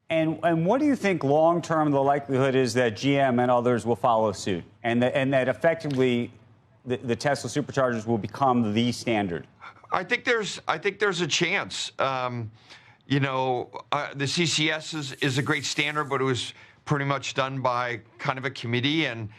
And what do you think long term the likelihood is that GM and others will follow suit, and that effectively the Tesla superchargers will become the standard? I think there's a chance. The CCS is a great standard, but it was pretty much done by kind of a committee, and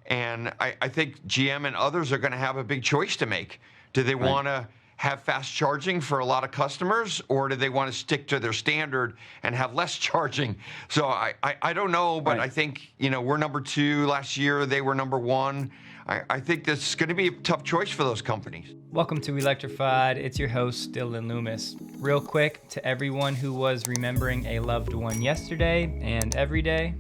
I think GM and others are going to have a big choice to make. Do they want to have fast charging for a lot of customers, or do they want to stick to their standard and have less charging? So I don't know, but I think, we're number 2 last year. They were number 1. I think this is going to be a tough choice for those companies. Welcome to Electrified. It's your host, Dylan Loomis. Real quick, to everyone who was remembering a loved one yesterday and every day,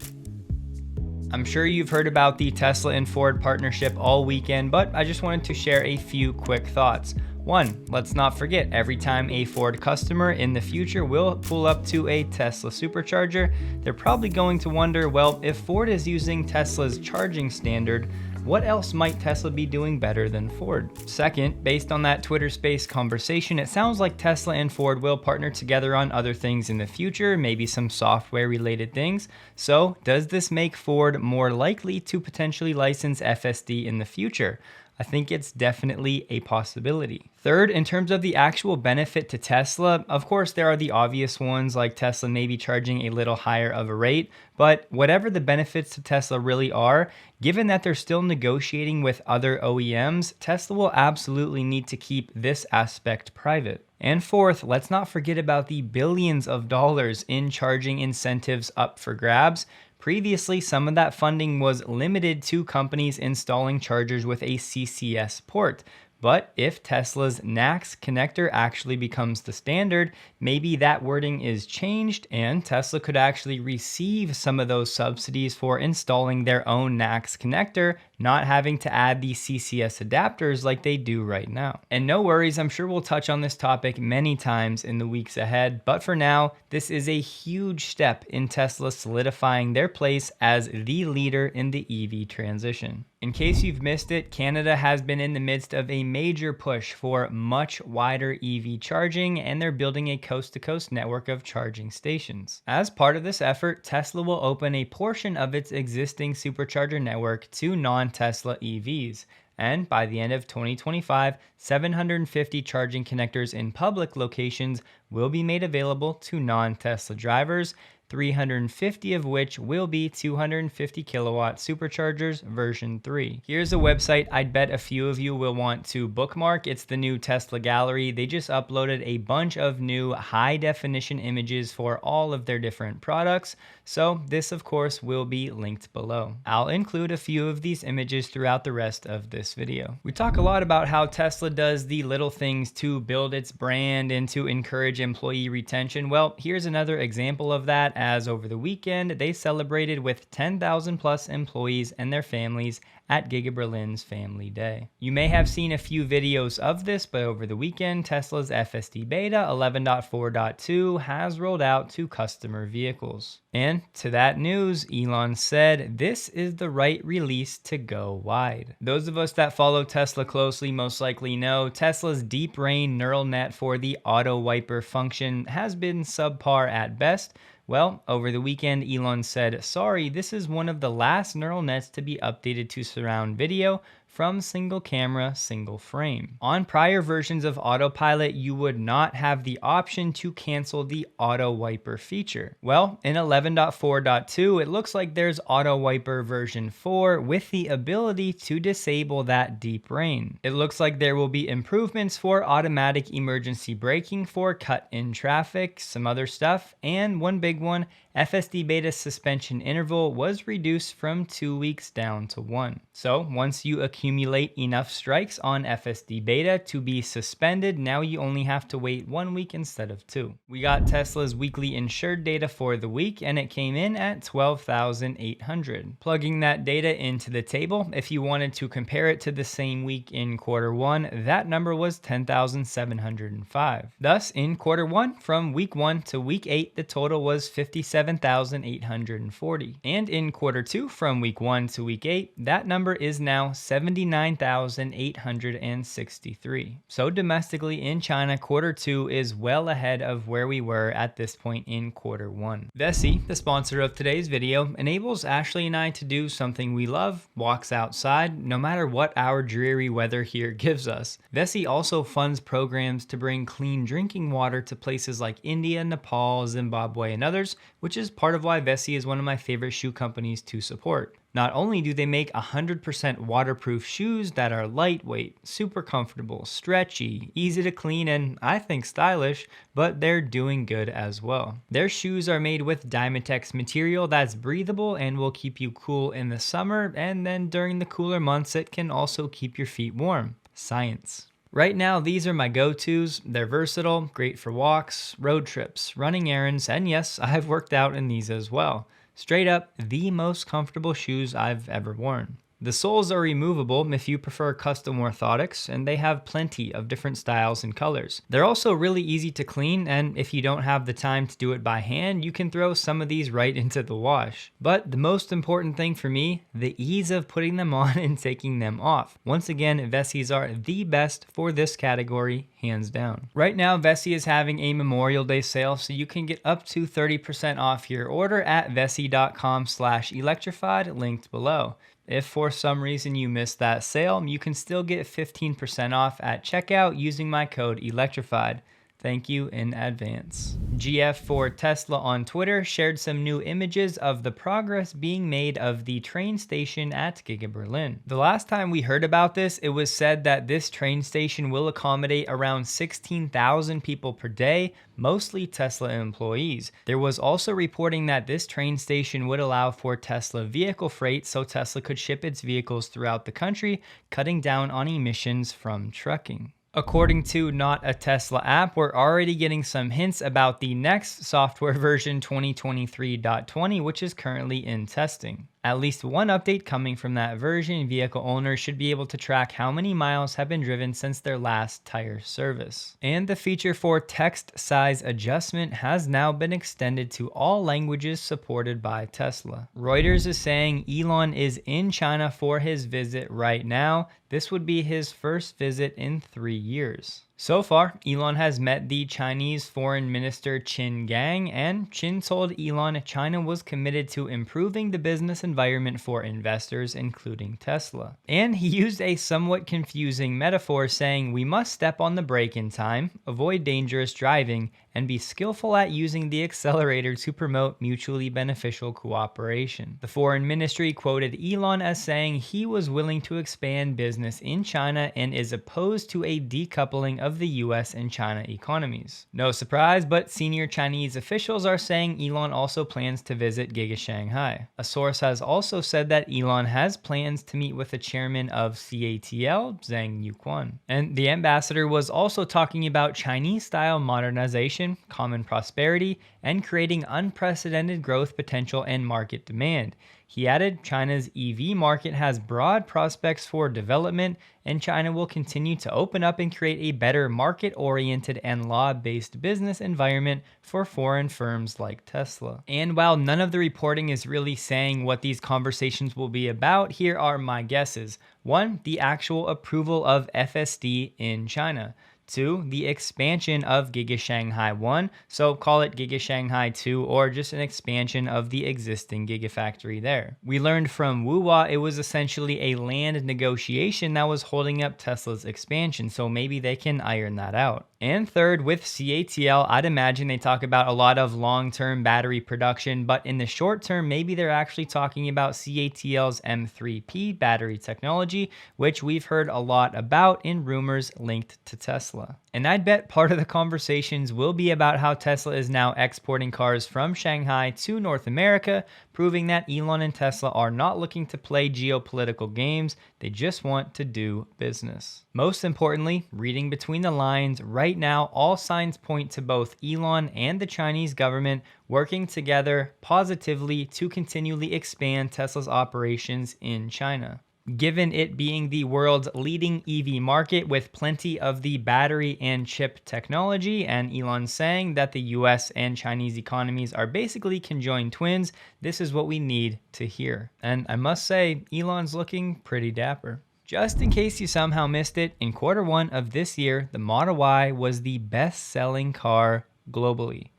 I'm sure you've heard about the Tesla and Ford partnership all weekend, but I just wanted to share a few quick thoughts. 1, let's not forget, every time a Ford customer in the future will pull up to a Tesla supercharger, they're probably going to wonder, well, if Ford is using Tesla's charging standard, what else might Tesla be doing better than Ford? Second, based on that Twitter Space conversation, it sounds like Tesla and Ford will partner together on other things in the future, maybe some software related things. So does this make Ford more likely to potentially license FSD in the future? I think it's definitely a possibility. Third, in terms of the actual benefit to Tesla, of course, there are the obvious ones like Tesla maybe charging a little higher of a rate, but whatever the benefits to Tesla really are, given that they're still negotiating with other OEMs, Tesla will absolutely need to keep this aspect private. And fourth, let's not forget about the billions of dollars in charging incentives up for grabs. Previously, some of that funding was limited to companies installing chargers with a CCS port. But if Tesla's NACS connector actually becomes the standard, maybe that wording is changed and Tesla could actually receive some of those subsidies for installing their own NACS connector, not having to add the CCS adapters like they do right now. And no worries, I'm sure we'll touch on this topic many times in the weeks ahead, but for now, this is a huge step in Tesla solidifying their place as the leader in the EV transition. In case you've missed it, Canada has been in the midst of a major push for much wider EV charging, and they're building a coast-to-coast network of charging stations. As part of this effort, Tesla will open a portion of its existing supercharger network to non-Tesla EVs. And by the end of 2025, 750 charging connectors in public locations will be made available to non-Tesla drivers, 350 of which will be 250 kilowatt superchargers version 3. Here's a website I'd bet a few of you will want to bookmark. It's the new Tesla Gallery. They just uploaded a bunch of new high definition images for all of their different products. So this of course will be linked below. I'll include a few of these images throughout the rest of this video. We talk a lot about how Tesla does the little things to build its brand and to encourage employee retention. Well, here's another example of that, as over the weekend, they celebrated with 10,000 plus employees and their families at Giga Berlin's Family Day. You may have seen a few videos of this, but over the weekend, Tesla's FSD Beta 11.4.2 has rolled out to customer vehicles. And to that news, Elon said, this is the right release to go wide. Those of us that follow Tesla closely most likely know Tesla's deep brain neural net for the auto wiper function has been subpar at best. Well, over the weekend, Elon said, sorry, this is one of the last neural nets to be updated to surround video from single camera, single frame. On prior versions of Autopilot, you would not have the option to cancel the auto wiper feature. Well, in 11.4.2, it looks like there's auto wiper version 4 with the ability to disable that deep brain. It looks like there will be improvements for automatic emergency braking for cut in traffic, some other stuff, and one big one, FSD Beta suspension interval was reduced from 2 weeks down to 1. So once you accumulate enough strikes on FSD Beta to be suspended, now you only have to wait 1 week instead of 2. We got Tesla's weekly insured data for the week, and it came in at 12,800. Plugging that data into the table, if you wanted to compare it to the same week in quarter 1, that number was 10,705. Thus, in quarter 1, from week 1 to week 8, the total was 57,840. And in quarter 2, from week 1 to week 8, that number is now $79,863. So domestically in China, Q2 is well ahead of where we were at this point in Q1. Vessi, the sponsor of today's video, enables Ashley and I to do something we love, walks outside, no matter what our dreary weather here gives us. Vessi also funds programs to bring clean drinking water to places like India, Nepal, Zimbabwe, and others, which is part of why Vessi is one of my favorite shoe companies to support. Not only do they make 100% waterproof shoes that are lightweight, super comfortable, stretchy, easy to clean, and I think stylish, but they're doing good as well. Their shoes are made with Dymatex material that's breathable and will keep you cool in the summer, and then during the cooler months it can also keep your feet warm. Science. Right now, these are my go-tos. They're versatile, great for walks, road trips, running errands, and yes, I've worked out in these as well. Straight up, the most comfortable shoes I've ever worn. The soles are removable if you prefer custom orthotics, and they have plenty of different styles and colors. They're also really easy to clean, and if you don't have the time to do it by hand, you can throw some of these right into the wash. But the most important thing for me, the ease of putting them on and taking them off. Once again, Vessis are the best for this category, hands down. Right now, Vessi is having a Memorial Day sale, so you can get up to 30% off your order at vessi.com/electrified, linked below. If for some reason you missed that sale, you can still get 15% off at checkout using my code Electrified. Thank you in advance. GF for Tesla on Twitter shared some new images of the progress being made of the train station at Giga Berlin. The last time we heard about this, it was said that this train station will accommodate around 16,000 people per day, mostly Tesla employees. There was also reporting that this train station would allow for Tesla vehicle freight, so Tesla could ship its vehicles throughout the country, cutting down on emissions from trucking. According to Not a Tesla app, we're already getting some hints about the next software version 2023.20, which is currently in testing. At least one update coming from that version, vehicle owners should be able to track how many miles have been driven since their last tire service. And the feature for text size adjustment has now been extended to all languages supported by Tesla. Reuters is saying Elon is in China for his visit right now. This would be his first visit in 3 years. So far, Elon has met the Chinese Foreign Minister Qin Gang, and Qin told Elon China was committed to improving the business environment for investors, including Tesla. And he used a somewhat confusing metaphor saying we must step on the brake in time, avoid dangerous driving, and be skillful at using the accelerator to promote mutually beneficial cooperation. The foreign ministry quoted Elon as saying he was willing to expand business in China and is opposed to a decoupling of the US and China economies. No surprise, but senior Chinese officials are saying Elon also plans to visit Giga Shanghai. A source has also said that Elon has plans to meet with the chairman of CATL, Zhang Yuquan. And the ambassador was also talking about Chinese-style modernization, common prosperity, and creating unprecedented growth potential and market demand. He added China's EV market has broad prospects for development, and China will continue to open up and create a better market-oriented and law-based business environment for foreign firms like Tesla. And while none of the reporting is really saying what these conversations will be about, here are my guesses. 1, the actual approval of FSD in China. 2, the expansion of Giga Shanghai 1, so call it Giga Shanghai 2 or just an expansion of the existing Gigafactory there. We learned from Wuhua it was essentially a land negotiation that was holding up Tesla's expansion, so maybe they can iron that out. And third, with CATL, I'd imagine they talk about a lot of long-term battery production, but in the short term, maybe they're actually talking about CATL's M3P battery technology, which we've heard a lot about in rumors linked to Tesla. And I'd bet part of the conversations will be about how Tesla is now exporting cars from Shanghai to North America, proving that Elon and Tesla are not looking to play geopolitical games, they just want to do business. Most importantly, reading between the lines, right now all signs point to both Elon and the Chinese government working together positively to continually expand Tesla's operations in China. Given it being the world's leading EV market with plenty of the battery and chip technology, and Elon saying that the US and Chinese economies are basically conjoined twins, this is what we need to hear. And I must say, Elon's looking pretty dapper. Just in case you somehow missed it, in Q1 of this year, the Model Y was the best-selling car globally,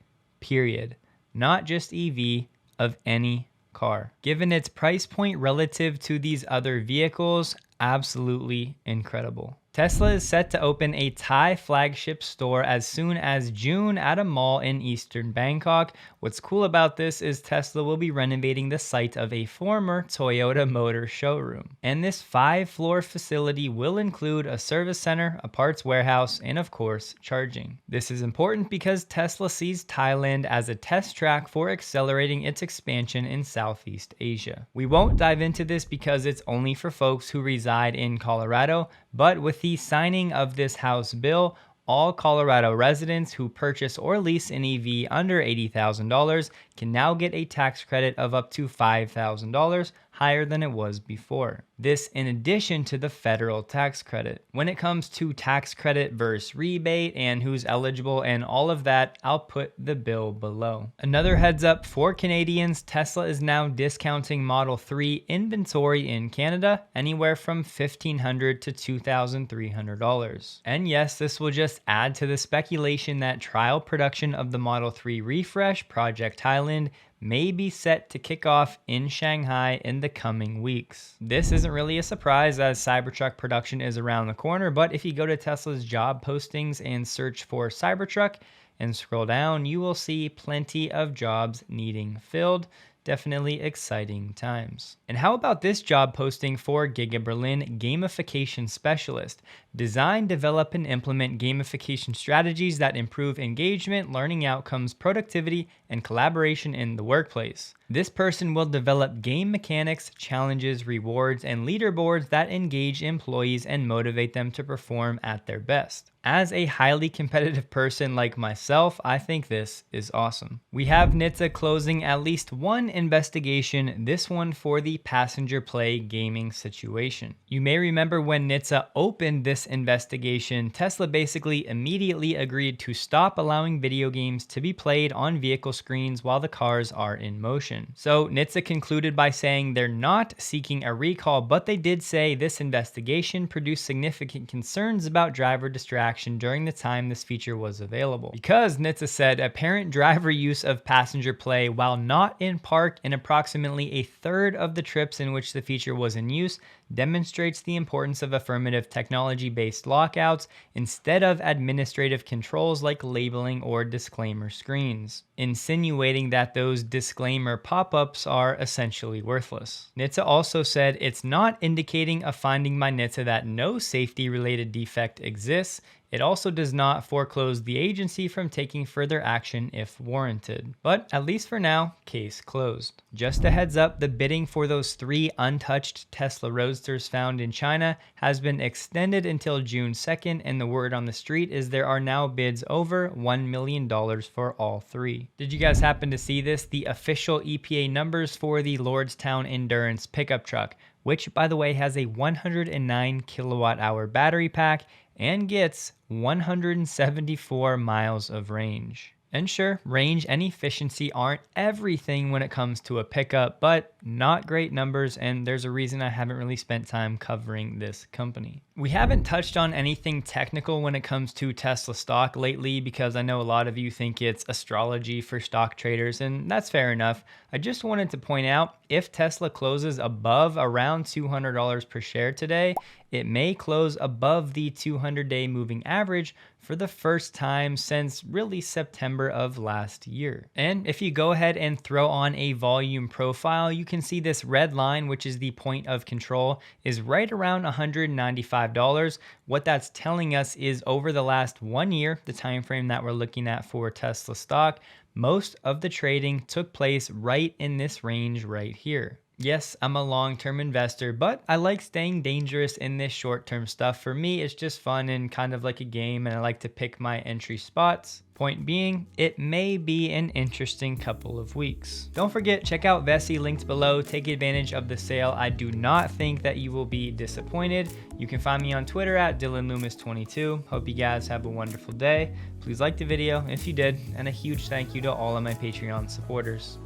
period. Not just EV, of any car. Given its price point relative to these other vehicles, absolutely incredible. Tesla is set to open a Thai flagship store as soon as June at a mall in eastern Bangkok. What's cool about this is Tesla will be renovating the site of a former Toyota Motor showroom. And this 5-floor facility will include a service center, a parts warehouse, and of course, charging. This is important because Tesla sees Thailand as a test track for accelerating its expansion in Southeast Asia. We won't dive into this because it's only for folks who reside in Colorado, but with the signing of this House bill, all Colorado residents who purchase or lease an EV under $80,000 can now get a tax credit of up to $5,000, higher than it was before. This in addition to the federal tax credit. When it comes to tax credit versus rebate and who's eligible and all of that, I'll put the bill below. Another heads up for Canadians, Tesla is now discounting Model 3 inventory in Canada anywhere from $1,500 to $2,300. And yes, this will just add to the speculation that trial production of the Model 3 refresh, Project Highland, may be set to kick off in Shanghai in the coming weeks. This isn't really a surprise as Cybertruck production is around the corner, but if you go to Tesla's job postings and search for Cybertruck and scroll down, you will see plenty of jobs needing filled. Definitely exciting times. And how about this job posting for Giga Berlin Gamification Specialist? Design, develop, and implement gamification strategies that improve engagement, learning outcomes, productivity, and collaboration in the workplace. This person will develop game mechanics, challenges, rewards, and leaderboards that engage employees and motivate them to perform at their best. As a highly competitive person like myself, I think this is awesome. We have NHTSA closing at least one investigation, this one for the passenger play gaming situation. You may remember when NHTSA opened this investigation, Tesla basically immediately agreed to stop allowing video games to be played on vehicle screens while the cars are in motion. So NHTSA concluded by saying they're not seeking a recall, but they did say this investigation produced significant concerns about driver distraction during the time this feature was available. Because NHTSA said apparent driver use of passenger play while not in park in approximately a third of the trips in which the feature was in use demonstrates the importance of affirmative technology-based lockouts instead of administrative controls like labeling or disclaimer screens, insinuating that those disclaimer pop-ups are essentially worthless. NHTSA also said it's not indicating a finding by NHTSA that no safety-related defect exists. It also does not foreclose the agency from taking further action if warranted. But at least for now, case closed. Just a heads up, the bidding for those 3 untouched Tesla Roadsters found in China has been extended until June 2nd, and the word on the street is there are now bids over $1 million for all 3. Did you guys happen to see this? The official EPA numbers for the Lordstown Endurance pickup truck, which by the way has a 109 kilowatt hour battery pack and gets 174 miles of range. And sure, range and efficiency aren't everything when it comes to a pickup, but not great numbers, and there's a reason I haven't really spent time covering this company. We haven't touched on anything technical when it comes to Tesla stock lately because I know a lot of you think it's astrology for stock traders, and that's fair enough. I just wanted to point out, if Tesla closes above around $200 per share today, it may close above the 200-day moving average for the first time since really September of last year. And if you go ahead and throw on a volume profile, you can see this red line, which is the point of control, is right around $195. What that's telling us is over the last 1 year, the time frame that we're looking at for Tesla stock, most of the trading took place right in this range right here. Yes, I'm a long-term investor, but I like staying dangerous in this short-term stuff. For me, it's just fun and kind of like a game, and I like to pick my entry spots. Point being, it may be an interesting couple of weeks. Don't forget, check out Vessi, linked below. Take advantage of the sale. I do not think that you will be disappointed. You can find me on Twitter at DylanLoomis22. Hope you guys have a wonderful day. Please like the video if you did, and a huge thank you to all of my Patreon supporters.